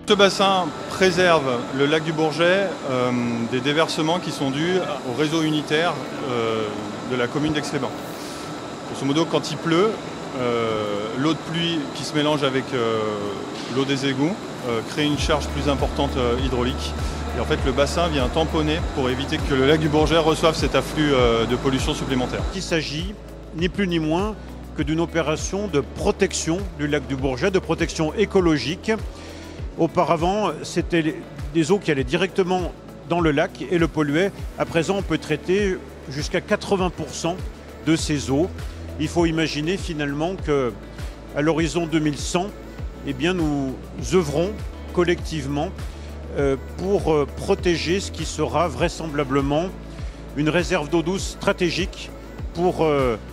Ce bassin préserve le lac du Bourget des déversements qui sont dus au réseau unitaire de la commune d'Aix-les-Bains. Grosso modo, quand il pleut, l'eau de pluie qui se mélange avec l'eau des égouts crée une charge plus importante hydraulique. Et en fait, le bassin vient tamponner pour éviter que le lac du Bourget reçoive cet afflux de pollution supplémentaire. Il s'agit ni plus ni moins que d'une opération de protection du lac du Bourget, de protection écologique. Auparavant, c'était des eaux qui allaient directement dans le lac et le polluaient. À présent, on peut traiter jusqu'à 80% de ces eaux. Il faut imaginer finalement qu'à l'horizon 2100, eh bien, nous œuvrons collectivement pour protéger ce qui sera vraisemblablement une réserve d'eau douce stratégique pour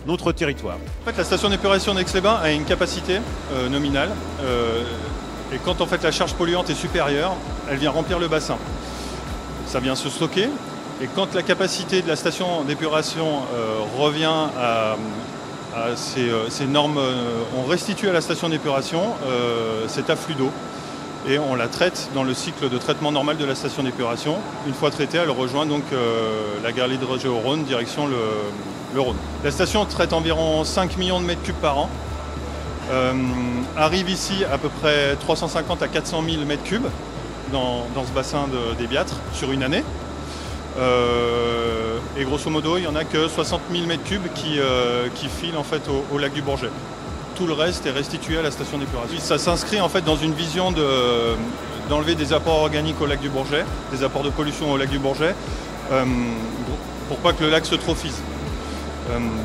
notre territoire. En fait, la station d'épuration d'Aix-les-Bains a une capacité nominale et quand en fait la charge polluante est supérieure, elle vient remplir le bassin. Ça vient se stocker et quand la capacité de la station d'épuration revient à ces normes, on restitue à la station d'épuration cet afflux d'eau et on la traite dans le cycle de traitement normal de la station d'épuration. Une fois traitée, elle rejoint donc la galerie de rejet au Rhône, direction le Rhône. La station traite environ 5 millions de mètres cubes par an. Arrive ici à peu près 350 à 400 000 mètres cubes dans ce bassin des Biâtres sur une année. Et grosso modo, il n'y en a que 60 000 mètres cubes qui filent en fait au lac du Bourget. Tout le reste est restitué à la station d'épuration. Ça s'inscrit en fait dans une vision d'enlever des apports organiques au lac du Bourget, des apports de pollution au lac du Bourget, pour pas que le lac se trophise.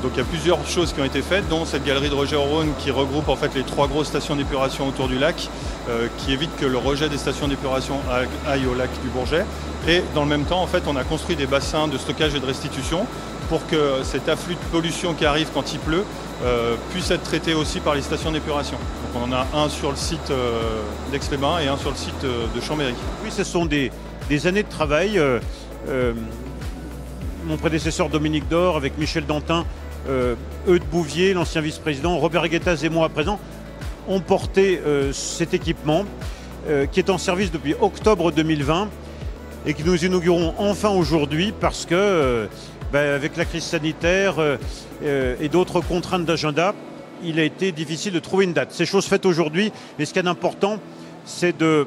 Donc il y a plusieurs choses qui ont été faites, dont cette galerie de rejet au Rhône qui regroupe en fait les 3 grosses stations d'épuration autour du lac, qui évite que le rejet des stations d'épuration aille au lac du Bourget. Et dans le même temps, en fait, on a construit des bassins de stockage et de restitution pour que cet afflux de pollution qui arrive quand il pleut puisse être traité aussi par les stations d'épuration. Donc on en a un sur le site d'Aix-les-Bains et un sur le site de Chambéry. Oui, ce sont des années de travail. Mon prédécesseur Dominique Dor, avec Michel Dantin, Eudes Bouvier, l'ancien vice-président, Robert Guettaz et moi à présent, ont porté cet équipement qui est en service depuis octobre 2020 et que nous inaugurons enfin aujourd'hui parce que, avec la crise sanitaire et d'autres contraintes d'agenda, il a été difficile de trouver une date. C'est chose faite aujourd'hui, mais ce qui est important, c'est de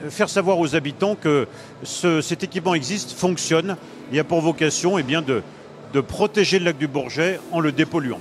faire savoir aux habitants que cet équipement existe, fonctionne, et a pour vocation de protéger le lac du Bourget en le dépolluant.